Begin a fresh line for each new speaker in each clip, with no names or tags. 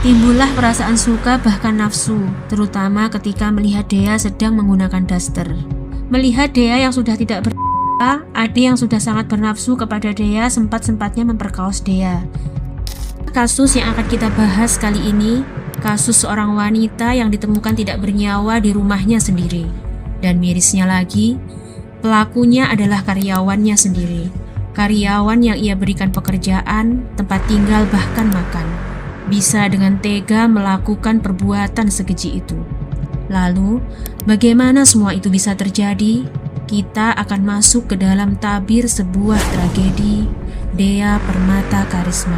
Timbullah perasaan suka bahkan nafsu, terutama ketika melihat Dea sedang menggunakan daster. Melihat Dea yang sudah tidak Ade yang sudah sangat bernafsu kepada Dea sempat-sempatnya memperkaos Dea. Kasus yang akan kita bahas kali ini, kasus seorang wanita yang ditemukan tidak bernyawa di rumahnya sendiri. Dan mirisnya lagi, pelakunya adalah karyawannya sendiri. Karyawan yang ia berikan pekerjaan, tempat tinggal bahkan makan. Bisa dengan tega melakukan perbuatan sekeji itu. Lalu, bagaimana semua itu bisa terjadi? Kita akan masuk ke dalam tabir sebuah tragedi, Dea Permata Karisma.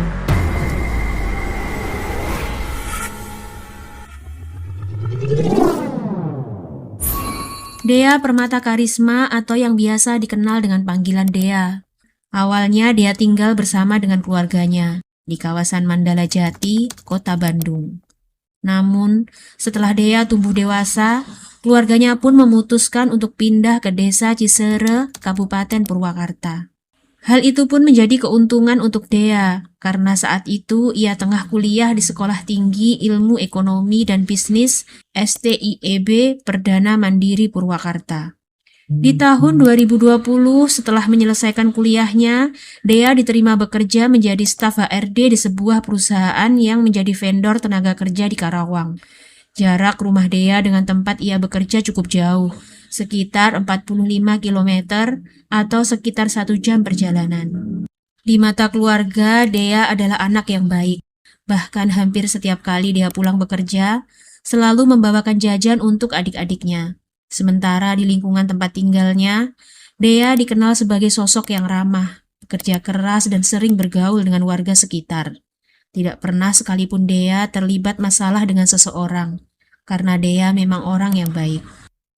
Dea Permata Karisma atau yang biasa dikenal dengan panggilan Dea. Awalnya Dea tinggal bersama dengan keluarganya di kawasan Mandala Jati, Kota Bandung. Namun, setelah Dea tumbuh dewasa, keluarganya pun memutuskan untuk pindah ke desa Cisere, Kabupaten Purwakarta. Hal itu pun menjadi keuntungan untuk Dea, karena saat itu ia tengah kuliah di Sekolah Tinggi Ilmu Ekonomi dan Bisnis STIEB Perdana Mandiri Purwakarta. Di tahun 2020, setelah menyelesaikan kuliahnya, Dea diterima bekerja menjadi staf HRD di sebuah perusahaan yang menjadi vendor tenaga kerja di Karawang. Jarak rumah Dea dengan tempat ia bekerja cukup jauh, sekitar 45 km atau sekitar 1 jam perjalanan. Di mata keluarga, Dea adalah anak yang baik. Bahkan hampir setiap kali Dea pulang bekerja, selalu membawakan jajan untuk adik-adiknya. Sementara di lingkungan tempat tinggalnya, Dea dikenal sebagai sosok yang ramah, bekerja keras dan sering bergaul dengan warga sekitar. Tidak pernah sekalipun Dea terlibat masalah dengan seseorang, karena Dea memang orang yang baik.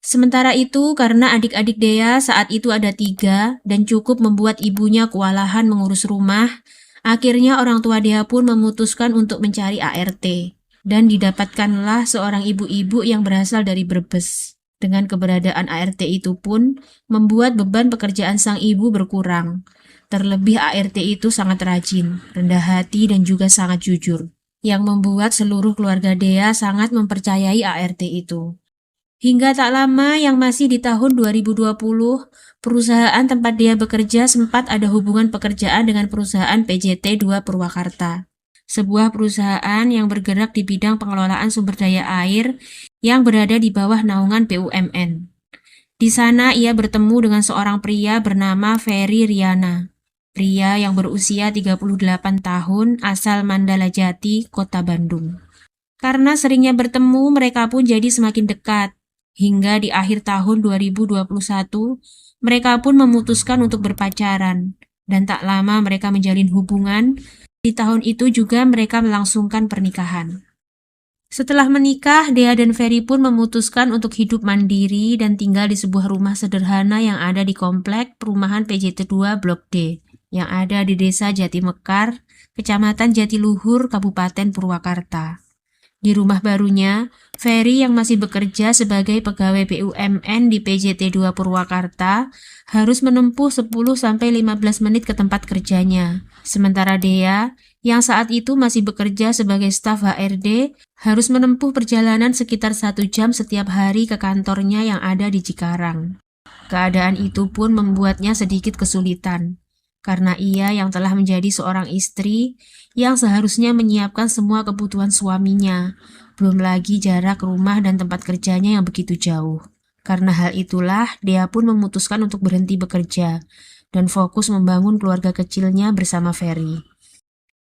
Sementara itu, karena adik-adik Dea saat itu ada 3 dan cukup membuat ibunya kewalahan mengurus rumah, akhirnya orang tua Dea pun memutuskan untuk mencari ART. Dan didapatkanlah seorang ibu-ibu yang berasal dari Brebes. Dengan keberadaan ART itu pun membuat beban pekerjaan sang ibu berkurang. Terlebih ART itu sangat rajin, rendah hati dan juga sangat jujur, yang membuat seluruh keluarga Dea sangat mempercayai ART itu. Hingga tak lama yang masih di tahun 2020, perusahaan tempat Dea bekerja sempat ada hubungan pekerjaan dengan perusahaan PJT 2 Purwakarta. Sebuah perusahaan yang bergerak di bidang pengelolaan sumber daya air yang berada di bawah naungan BUMN. Di sana ia bertemu dengan seorang pria bernama Ferry Riana. Pria yang berusia 38 tahun asal Mandala Jati, Kota Bandung. Karena seringnya bertemu, mereka pun jadi semakin dekat. Hingga di akhir tahun 2021, mereka pun memutuskan untuk berpacaran. Dan tak lama mereka menjalin hubungan. Di tahun itu juga mereka melangsungkan pernikahan. Setelah menikah, Dea dan Ferry pun memutuskan untuk hidup mandiri dan tinggal di sebuah rumah sederhana yang ada di komplek perumahan PJT 2 Blok D, yang ada di Desa Jati Mekar, Kecamatan Jatiluhur, Kabupaten Purwakarta. Di rumah barunya, Ferry yang masih bekerja sebagai pegawai BUMN di PJT 2 Purwakarta harus menempuh 10-15 menit ke tempat kerjanya. Sementara Dea, yang saat itu masih bekerja sebagai staf HRD, harus menempuh perjalanan sekitar 1 jam setiap hari ke kantornya yang ada di Cikarang. Keadaan itu pun membuatnya sedikit kesulitan, karena ia yang telah menjadi seorang istri yang seharusnya menyiapkan semua kebutuhan suaminya, belum lagi jarak rumah dan tempat kerjanya yang begitu jauh. Karena hal itulah, Dea pun memutuskan untuk berhenti bekerja dan fokus membangun keluarga kecilnya bersama Ferry.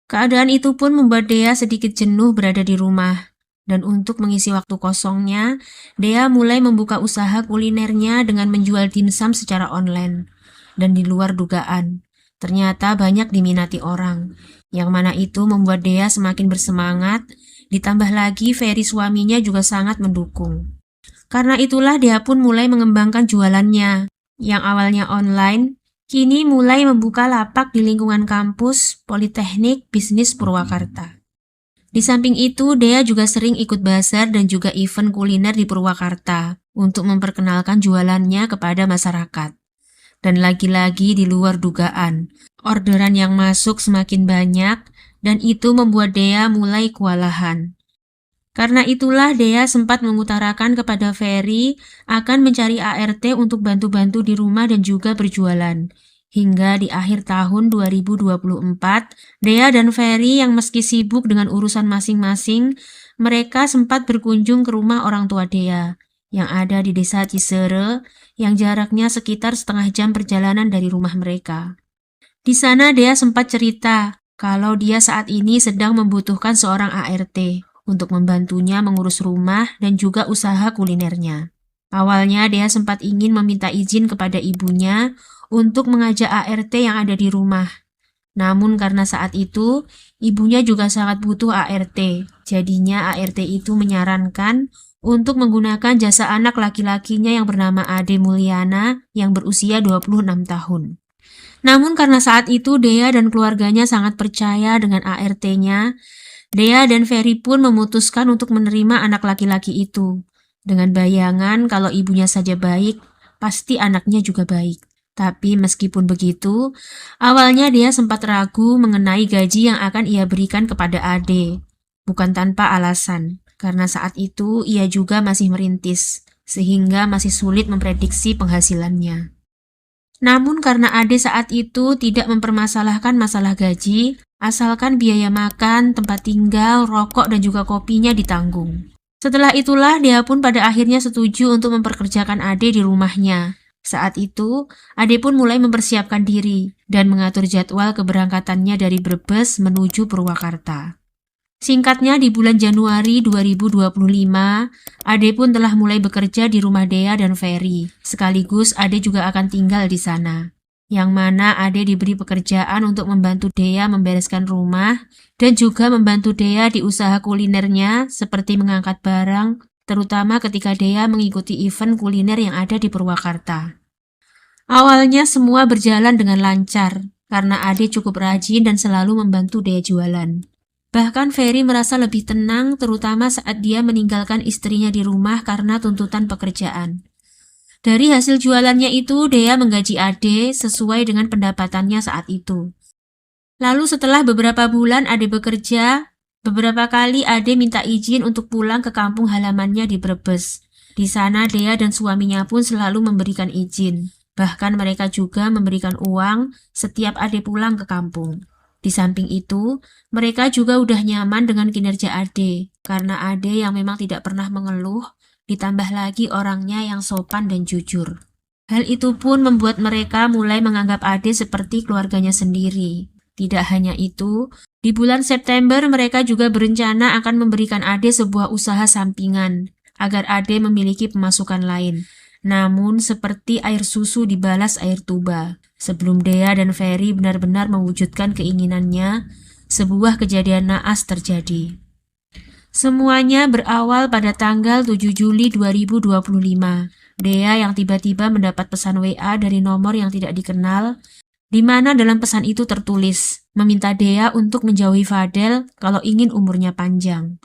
Keadaan itu pun membuat Dea sedikit jenuh berada di rumah. Dan untuk mengisi waktu kosongnya, Dea mulai membuka usaha kulinernya dengan menjual dimsum secara online. Dan di luar dugaan, ternyata banyak diminati orang, yang mana itu membuat Dea semakin bersemangat, ditambah lagi Ferry suaminya juga sangat mendukung. Karena itulah Dea pun mulai mengembangkan jualannya, yang awalnya online, kini mulai membuka lapak di lingkungan kampus Politeknik Bisnis Purwakarta. Di samping itu, Dea juga sering ikut bazar dan juga event kuliner di Purwakarta untuk memperkenalkan jualannya kepada masyarakat. Dan lagi-lagi di luar dugaan, orderan yang masuk semakin banyak dan itu membuat Dea mulai kewalahan. Karena itulah Dea sempat mengutarakan kepada Ferry akan mencari ART untuk bantu-bantu di rumah dan juga berjualan. Hingga di akhir tahun 2024, Dea dan Ferry yang meski sibuk dengan urusan masing-masing, mereka sempat berkunjung ke rumah orang tua Dea yang ada di desa Cisere yang jaraknya sekitar setengah jam perjalanan dari rumah mereka. Di sana Dea sempat cerita kalau dia saat ini sedang membutuhkan seorang ART untuk membantunya mengurus rumah dan juga usaha kulinernya. Awalnya Dea sempat ingin meminta izin kepada ibunya untuk mengajak ART yang ada di rumah. Namun karena saat itu ibunya juga sangat butuh ART, jadinya ART itu menyarankan untuk menggunakan jasa anak laki-lakinya yang bernama Ade Mulyana yang berusia 26 tahun. Namun karena saat itu Dea dan keluarganya sangat percaya dengan ART-nya, Dea dan Ferry pun memutuskan untuk menerima anak laki-laki itu. Dengan bayangan kalau ibunya saja baik, pasti anaknya juga baik. Tapi meskipun begitu, awalnya Dea sempat ragu mengenai gaji yang akan ia berikan kepada Ade. Bukan tanpa alasan, karena saat itu ia juga masih merintis, sehingga masih sulit memprediksi penghasilannya. Namun karena Ade saat itu tidak mempermasalahkan masalah gaji, asalkan biaya makan, tempat tinggal, rokok dan juga kopinya ditanggung. Setelah itulah dia pun pada akhirnya setuju untuk memperkerjakan Ade di rumahnya. Saat itu, Ade pun mulai mempersiapkan diri dan mengatur jadwal keberangkatannya dari Brebes menuju Purwakarta. Singkatnya di bulan Januari 2025, Ade pun telah mulai bekerja di rumah Dea dan Ferry. Sekaligus Ade juga akan tinggal di sana. Yang mana Ade diberi pekerjaan untuk membantu Dea membereskan rumah dan juga membantu Dea di usaha kulinernya seperti mengangkat barang, terutama ketika Dea mengikuti event kuliner yang ada di Purwakarta. Awalnya semua berjalan dengan lancar karena Ade cukup rajin dan selalu membantu Dea jualan. Bahkan Ferry merasa lebih tenang terutama saat dia meninggalkan istrinya di rumah karena tuntutan pekerjaan. Dari hasil jualannya itu, Dea menggaji Ade sesuai dengan pendapatannya saat itu. Lalu setelah beberapa bulan Ade bekerja, beberapa kali Ade minta izin untuk pulang ke kampung halamannya di Brebes. Di sana Dea dan suaminya pun selalu memberikan izin. Bahkan mereka juga memberikan uang setiap Ade pulang ke kampung. Di samping itu, mereka juga udah nyaman dengan kinerja Ade, karena Ade yang memang tidak pernah mengeluh, ditambah lagi orangnya yang sopan dan jujur. Hal itu pun membuat mereka mulai menganggap Ade seperti keluarganya sendiri. Tidak hanya itu, di bulan September mereka juga berencana akan memberikan Ade sebuah usaha sampingan, agar Ade memiliki pemasukan lain. Namun seperti air susu dibalas air tuba. Sebelum Dea dan Ferry benar-benar mewujudkan keinginannya, sebuah kejadian naas terjadi. Semuanya berawal pada tanggal 7 Juli 2025. Dea yang tiba-tiba mendapat pesan WA dari nomor yang tidak dikenal, di mana dalam pesan itu tertulis, meminta Dea untuk menjauhi Fadel kalau ingin umurnya panjang.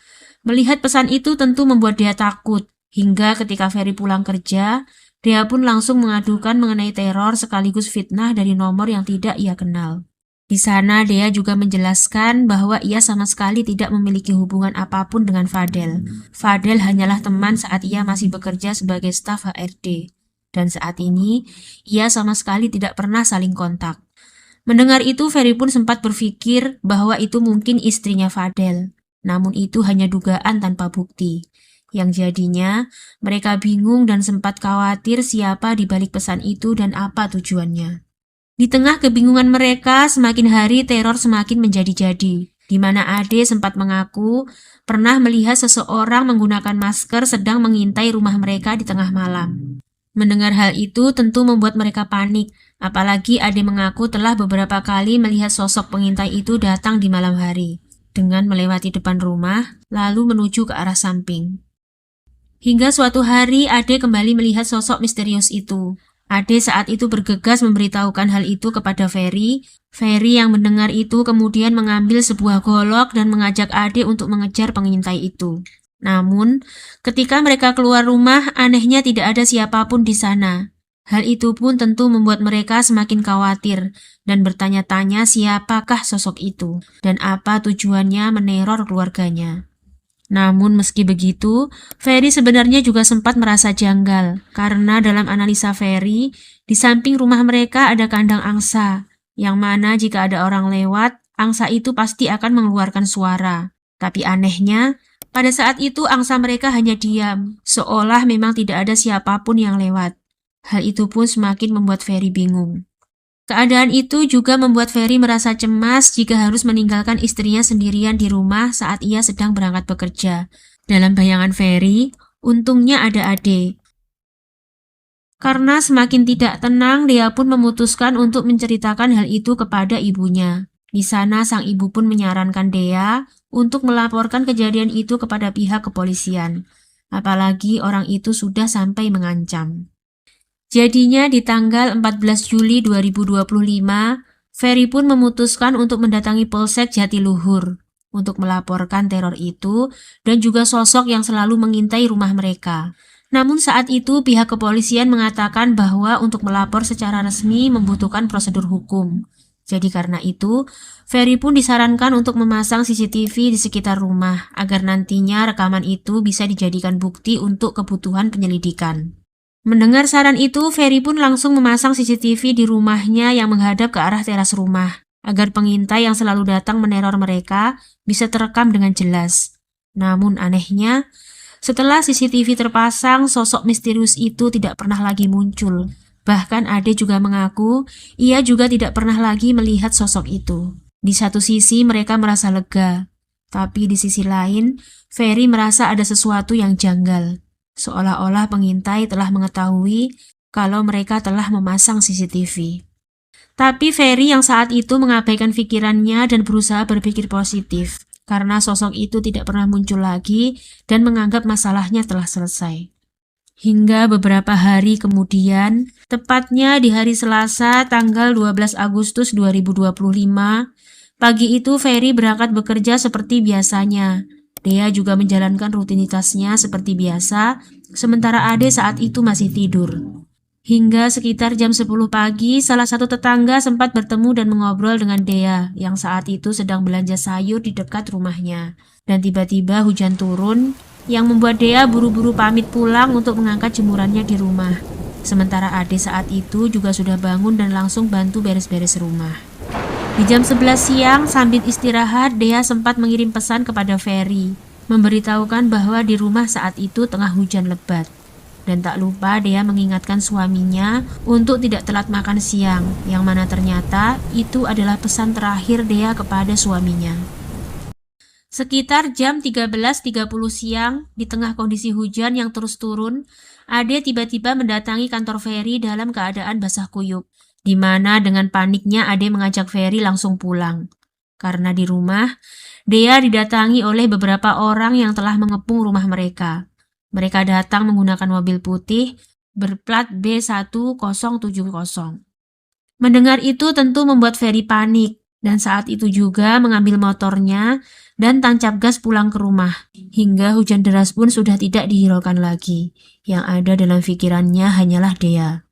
Melihat pesan itu tentu membuat Dea takut, hingga ketika Ferry pulang kerja, Dea pun langsung mengadukan mengenai teror sekaligus fitnah dari nomor yang tidak ia kenal. Di sana Dea juga menjelaskan bahwa ia sama sekali tidak memiliki hubungan apapun dengan Fadel. Fadel hanyalah teman saat ia masih bekerja sebagai staf HRD. Dan saat ini, ia sama sekali tidak pernah saling kontak. Mendengar itu, Ferry pun sempat berpikir bahwa itu mungkin istrinya Fadel. Namun itu hanya dugaan tanpa bukti. Yang jadinya, mereka bingung dan sempat khawatir siapa di balik pesan itu dan apa tujuannya. Di tengah kebingungan mereka, semakin hari teror semakin menjadi-jadi, di mana Ade sempat mengaku pernah melihat seseorang menggunakan masker sedang mengintai rumah mereka di tengah malam. Mendengar hal itu tentu membuat mereka panik, apalagi Ade mengaku telah beberapa kali melihat sosok pengintai itu datang di malam hari, dengan melewati depan rumah, lalu menuju ke arah samping. Hingga suatu hari Ade kembali melihat sosok misterius itu. Ade saat itu bergegas memberitahukan hal itu kepada Ferry. Ferry yang mendengar itu kemudian mengambil sebuah golok dan mengajak Ade untuk mengejar pengintai itu. Namun, ketika mereka keluar rumah, anehnya tidak ada siapapun di sana. Hal itu pun tentu membuat mereka semakin khawatir dan bertanya-tanya siapakah sosok itu dan apa tujuannya meneror keluarganya. Namun meski begitu, Ferry sebenarnya juga sempat merasa janggal karena dalam analisa Ferry, di samping rumah mereka ada kandang angsa, yang mana jika ada orang lewat, angsa itu pasti akan mengeluarkan suara. Tapi anehnya, pada saat itu angsa mereka hanya diam, seolah memang tidak ada siapapun yang lewat. Hal itu pun semakin membuat Ferry bingung. Keadaan itu juga membuat Ferry merasa cemas jika harus meninggalkan istrinya sendirian di rumah saat ia sedang berangkat bekerja. Dalam bayangan Ferry, untungnya ada Ade. Karena semakin tidak tenang, dia pun memutuskan untuk menceritakan hal itu kepada ibunya. Di sana sang ibu pun menyarankan Dea untuk melaporkan kejadian itu kepada pihak kepolisian. Apalagi orang itu sudah sampai mengancam. Jadinya di tanggal 14 Juli 2025, Ferry pun memutuskan untuk mendatangi Polsek Jatiluhur untuk melaporkan teror itu dan juga sosok yang selalu mengintai rumah mereka. Namun saat itu pihak kepolisian mengatakan bahwa untuk melapor secara resmi membutuhkan prosedur hukum. Jadi karena itu, Ferry pun disarankan untuk memasang CCTV di sekitar rumah agar nantinya rekaman itu bisa dijadikan bukti untuk kebutuhan penyelidikan. Mendengar saran itu, Ferry pun langsung memasang CCTV di rumahnya yang menghadap ke arah teras rumah, agar pengintai yang selalu datang meneror mereka bisa terekam dengan jelas. Namun anehnya, setelah CCTV terpasang, sosok misterius itu tidak pernah lagi muncul. Bahkan Ade juga mengaku, ia juga tidak pernah lagi melihat sosok itu. Di satu sisi mereka merasa lega, tapi di sisi lain, Ferry merasa ada sesuatu yang janggal. Seolah-olah pengintai telah mengetahui kalau mereka telah memasang CCTV. Tapi Ferry yang saat itu mengabaikan pikirannya dan berusaha berpikir positif karena sosok itu tidak pernah muncul lagi dan menganggap masalahnya telah selesai. Hingga beberapa hari kemudian, tepatnya di hari Selasa tanggal 12 Agustus 2025, pagi itu Ferry berangkat bekerja seperti biasanya. Dea juga menjalankan rutinitasnya seperti biasa, sementara Ade saat itu masih tidur. Hingga sekitar jam 10 pagi, salah satu tetangga sempat bertemu dan mengobrol dengan Dea yang saat itu sedang belanja sayur di dekat rumahnya. Dan tiba-tiba hujan turun yang membuat Dea buru-buru pamit pulang untuk mengangkat jemurannya di rumah. Sementara Ade saat itu juga sudah bangun dan langsung bantu beres-beres rumah. Di jam 11 siang, sambil istirahat, Dea sempat mengirim pesan kepada Ferry, memberitahukan bahwa di rumah saat itu tengah hujan lebat. Dan tak lupa Dea mengingatkan suaminya untuk tidak telat makan siang, yang mana ternyata itu adalah pesan terakhir Dea kepada suaminya. Sekitar jam 13.30 siang, di tengah kondisi hujan yang terus turun, Ade tiba-tiba mendatangi kantor Ferry dalam keadaan basah kuyup. Di mana dengan paniknya Ade mengajak Ferry langsung pulang. Karena di rumah, Dea didatangi oleh beberapa orang yang telah mengepung rumah mereka. Mereka datang menggunakan mobil putih berplat B1070. Mendengar itu tentu membuat Ferry panik, dan saat itu juga mengambil motornya dan tancap gas pulang ke rumah. Hingga hujan deras pun sudah tidak dihiraukan lagi. Yang ada dalam pikirannya hanyalah Dea.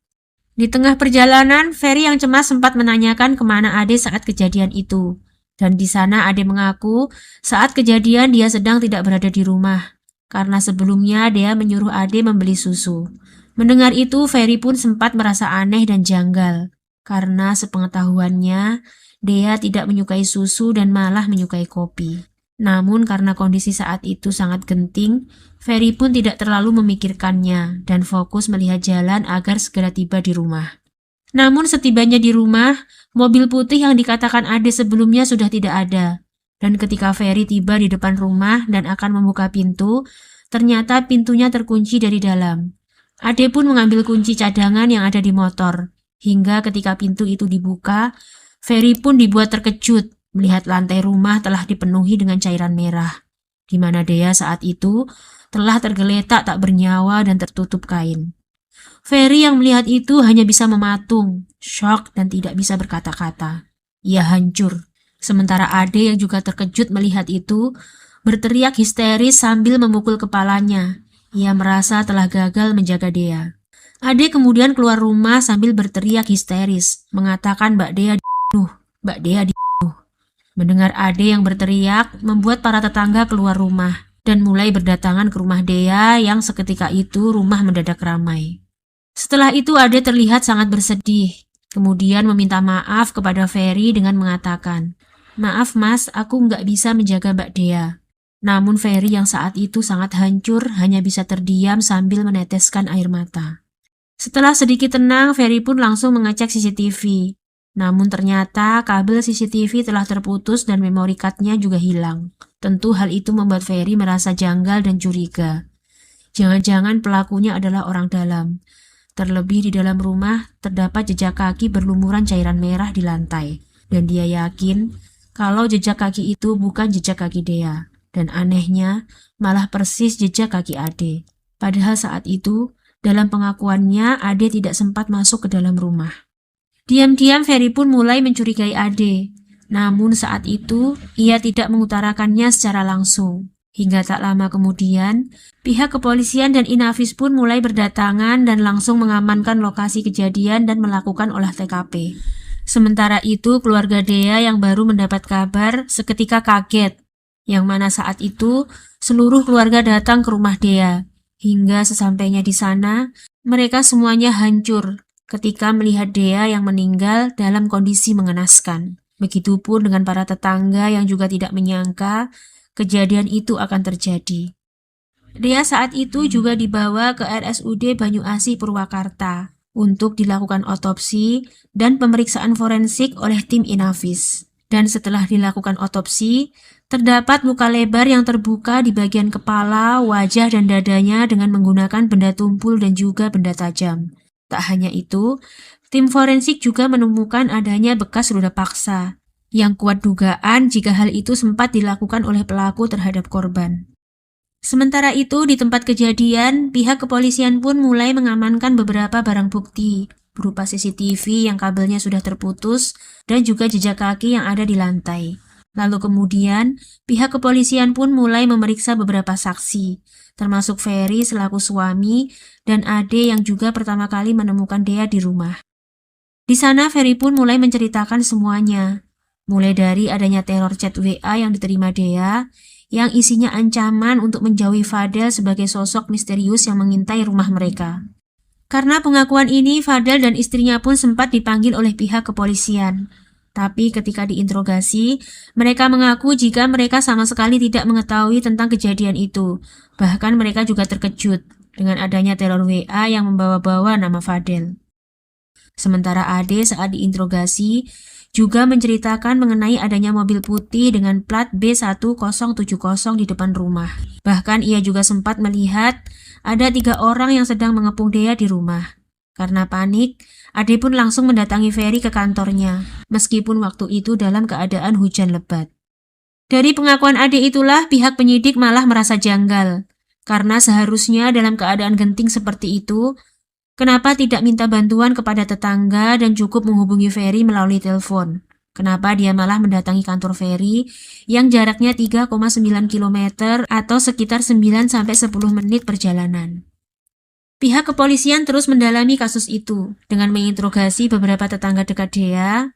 Di tengah perjalanan, Ferry yang cemas sempat menanyakan kemana Ade saat kejadian itu. Dan di sana Ade mengaku saat kejadian dia sedang tidak berada di rumah. Karena sebelumnya Dea menyuruh Ade membeli susu. Mendengar itu, Ferry pun sempat merasa aneh dan janggal. Karena sepengetahuannya, Dea tidak menyukai susu dan malah menyukai kopi. Namun karena kondisi saat itu sangat genting, Ferry pun tidak terlalu memikirkannya dan fokus melihat jalan agar segera tiba di rumah. Namun setibanya di rumah, mobil putih yang dikatakan Ade sebelumnya sudah tidak ada. Dan ketika Ferry tiba di depan rumah dan akan membuka pintu, ternyata pintunya terkunci dari dalam. Ade pun mengambil kunci cadangan yang ada di motor. Hingga ketika pintu itu dibuka, Ferry pun dibuat terkejut melihat lantai rumah telah dipenuhi dengan cairan merah, di mana Dea saat itu telah tergeletak tak bernyawa dan tertutup kain. Ferry yang melihat itu hanya bisa mematung, shock dan tidak bisa berkata-kata. Ia hancur. Sementara Ade yang juga terkejut melihat itu, berteriak histeris sambil memukul kepalanya. Ia merasa telah gagal menjaga Dea. Ade kemudian keluar rumah sambil berteriak histeris, mengatakan Mbak Dea dibunuh, Mbak Dea dibunuh. Mendengar Ade yang berteriak, membuat para tetangga keluar rumah. dan mulai berdatangan ke rumah Dea yang seketika itu rumah mendadak ramai. Setelah itu Ade terlihat sangat bersedih, kemudian meminta maaf kepada Ferry dengan mengatakan, "Maaf mas, aku nggak bisa menjaga Mbak Dea." Namun Ferry yang saat itu sangat hancur hanya bisa terdiam sambil meneteskan air mata. Setelah sedikit tenang, Ferry pun langsung mengecek CCTV. Namun ternyata kabel CCTV telah terputus dan memory card-nya juga hilang. Tentu hal itu membuat Ferry merasa janggal dan curiga. Jangan-jangan pelakunya adalah orang dalam. Terlebih di dalam rumah terdapat jejak kaki berlumuran cairan merah di lantai. Dan dia yakin kalau jejak kaki itu bukan jejak kaki Dea. Dan anehnya malah persis jejak kaki Ade. Padahal saat itu dalam pengakuannya Ade tidak sempat masuk ke dalam rumah. Diam-diam Ferry pun mulai mencurigai Ade. Namun saat itu ia tidak mengutarakannya secara langsung. Hingga tak lama kemudian, pihak kepolisian dan Inavis pun mulai berdatangan dan langsung mengamankan lokasi kejadian dan melakukan olah TKP. Sementara itu keluarga Dea yang baru mendapat kabar seketika kaget. Yang mana saat itu seluruh keluarga datang ke rumah Dea. Hingga sesampainya di sana, mereka semuanya hancur ketika melihat Dea yang meninggal dalam kondisi mengenaskan. Begitupun dengan para tetangga yang juga tidak menyangka kejadian itu akan terjadi. Dea saat itu juga dibawa ke RSUD Banyuasi Purwakarta untuk dilakukan otopsi dan pemeriksaan forensik oleh tim Inavis. Dan setelah dilakukan otopsi, terdapat luka lebar yang terbuka di bagian kepala, wajah, dan dadanya dengan menggunakan benda tumpul dan juga benda tajam. Tak hanya itu, tim forensik juga menemukan adanya bekas roda paksa, yang kuat dugaan jika hal itu sempat dilakukan oleh pelaku terhadap korban. Sementara itu, di tempat kejadian, pihak kepolisian pun mulai mengamankan beberapa barang bukti, berupa CCTV yang kabelnya sudah terputus dan juga jejak kaki yang ada di lantai. Lalu kemudian, pihak kepolisian pun mulai memeriksa beberapa saksi, termasuk Ferry selaku suami dan Ade yang juga pertama kali menemukan Dea di rumah. Di sana Ferry pun mulai menceritakan semuanya, mulai dari adanya teror chat WA yang diterima Dea, yang isinya ancaman untuk menjauhi Fadel sebagai sosok misterius yang mengintai rumah mereka. Karena pengakuan ini, Fadel dan istrinya pun sempat dipanggil oleh pihak kepolisian. Tapi ketika diinterogasi, mereka mengaku jika mereka sama sekali tidak mengetahui tentang kejadian itu. Bahkan mereka juga terkejut dengan adanya teror WA yang membawa-bawa nama Fadel. Sementara Ade saat diinterogasi juga menceritakan mengenai adanya mobil putih dengan plat B1070 di depan rumah. Bahkan ia juga sempat melihat ada 3 orang yang sedang mengepung Dea di rumah. Karena panik, Ade pun langsung mendatangi Ferry ke kantornya, meskipun waktu itu dalam keadaan hujan lebat. Dari pengakuan Ade itulah pihak penyidik malah merasa janggal, karena seharusnya dalam keadaan genting seperti itu, kenapa tidak minta bantuan kepada tetangga dan cukup menghubungi Ferry melalui telepon? Kenapa dia malah mendatangi kantor Ferry yang jaraknya 3,9 km atau sekitar 9-10 menit perjalanan? Pihak kepolisian terus mendalami kasus itu dengan menginterogasi beberapa tetangga dekat Dea,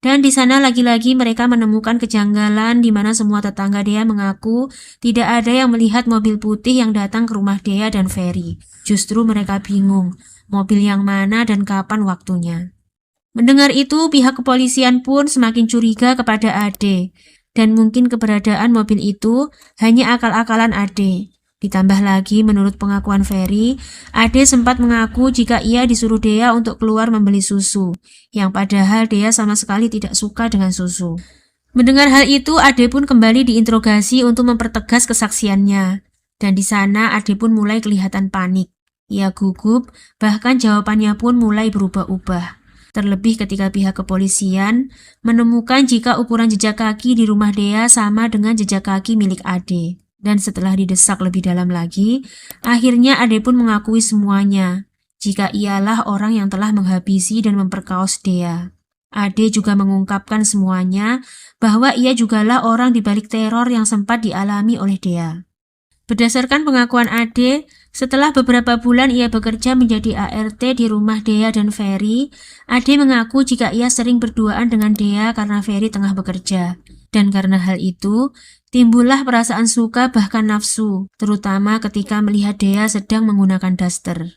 dan di sana lagi-lagi mereka menemukan kejanggalan di mana semua tetangga Dea mengaku tidak ada yang melihat mobil putih yang datang ke rumah Dea dan Ferry. Justru mereka bingung mobil yang mana dan kapan waktunya. Mendengar itu, pihak kepolisian pun semakin curiga kepada Ade, dan mungkin keberadaan mobil itu hanya akal-akalan Ade. Ditambah lagi, menurut pengakuan Ferry, Ade sempat mengaku jika ia disuruh Dea untuk keluar membeli susu, yang padahal Dea sama sekali tidak suka dengan susu. Mendengar hal itu, Ade pun kembali diinterogasi untuk mempertegas kesaksiannya, dan di sana Ade pun mulai kelihatan panik. Ia gugup, bahkan jawabannya pun mulai berubah-ubah. Terlebih ketika pihak kepolisian menemukan jika ukuran jejak kaki di rumah Dea sama dengan jejak kaki milik Ade. Dan setelah didesak lebih dalam lagi, akhirnya Ade pun mengakui semuanya, jika ialah orang yang telah menghabisi dan memperkaos Dea. Ade juga mengungkapkan semuanya bahwa ia jugalah orang di balik teror yang sempat dialami oleh Dea. Berdasarkan pengakuan Ade, setelah beberapa bulan ia bekerja menjadi ART di rumah Dea dan Ferry, Ade mengaku jika ia sering berduaan dengan Dea karena Ferry tengah bekerja. Dan karena hal itu, timbullah perasaan suka bahkan nafsu, terutama ketika melihat Dea sedang menggunakan daster.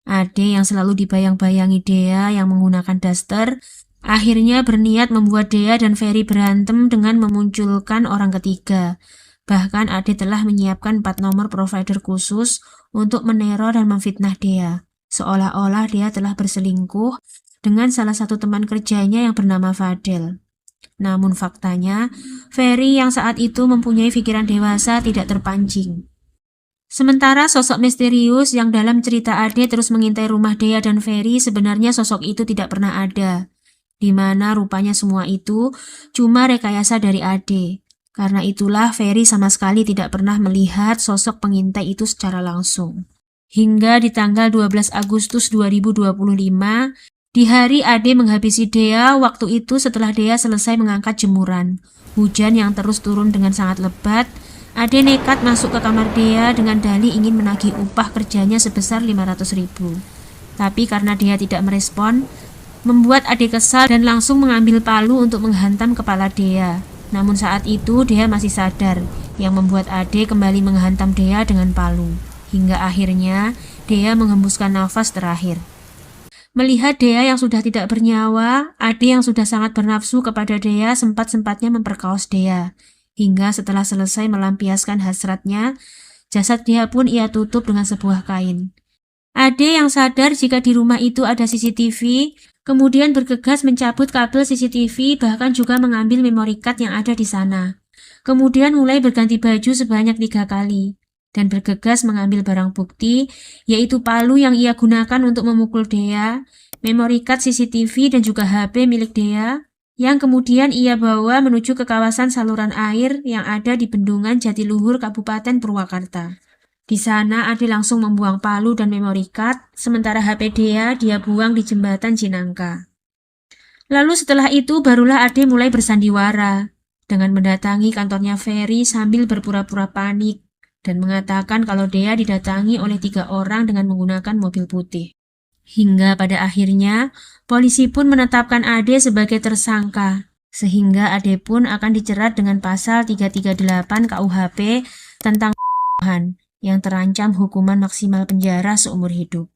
Ade yang selalu dibayang-bayangi Dea yang menggunakan daster, akhirnya berniat membuat Dea dan Ferry berantem dengan memunculkan orang ketiga. Bahkan Ade telah menyiapkan 4 nomor provider khusus untuk meneror dan memfitnah Dea, seolah-olah Dea telah berselingkuh dengan salah satu teman kerjanya yang bernama Fadel. Namun faktanya, Ferry yang saat itu mempunyai pikiran dewasa tidak terpancing. Sementara sosok misterius yang dalam cerita Ade terus mengintai rumah Dea dan Ferry, sebenarnya sosok itu tidak pernah ada. Di mana rupanya semua itu cuma rekayasa dari Ade. Karena itulah Ferry sama sekali tidak pernah melihat sosok pengintai itu secara langsung. Hingga di tanggal 12 Agustus 2025, di hari Ade menghabisi Dea, waktu itu setelah Dea selesai mengangkat jemuran. Hujan yang terus turun dengan sangat lebat, Ade nekat masuk ke kamar Dea dengan dalih ingin menagih upah kerjanya sebesar 500.000. Tapi karena Dea tidak merespon, membuat Ade kesal dan langsung mengambil palu untuk menghantam kepala Dea. Namun saat itu Dea masih sadar, yang membuat Ade kembali menghantam Dea dengan palu. Hingga akhirnya Dea menghembuskan nafas terakhir. Melihat Dea yang sudah tidak bernyawa, Ade yang sudah sangat bernafsu kepada Dea sempat-sempatnya memperkaos Dea. Hingga setelah selesai melampiaskan hasratnya, jasad Dea pun ia tutup dengan sebuah kain. Ade yang sadar jika di rumah itu ada CCTV, kemudian bergegas mencabut kabel CCTV, bahkan juga mengambil memory card yang ada di sana. Kemudian mulai berganti baju sebanyak 3 kali, dan bergegas mengambil barang bukti, yaitu palu yang ia gunakan untuk memukul Dea, memory card CCTV dan juga HP milik Dea, yang kemudian ia bawa menuju ke kawasan saluran air yang ada di Bendungan Jatiluhur, Kabupaten Purwakarta. Di sana Ade langsung membuang palu dan memory card, sementara HP dia buang di jembatan Cinangka. Lalu setelah itu barulah Ade mulai bersandiwara dengan mendatangi kantornya Ferry sambil berpura-pura panik dan mengatakan kalau Dea didatangi oleh 3 orang dengan menggunakan mobil putih. Hingga pada akhirnya, polisi pun menetapkan Ade sebagai tersangka, sehingga Ade pun akan dijerat dengan pasal 338 KUHP tentang yang terancam hukuman maksimal penjara seumur hidup.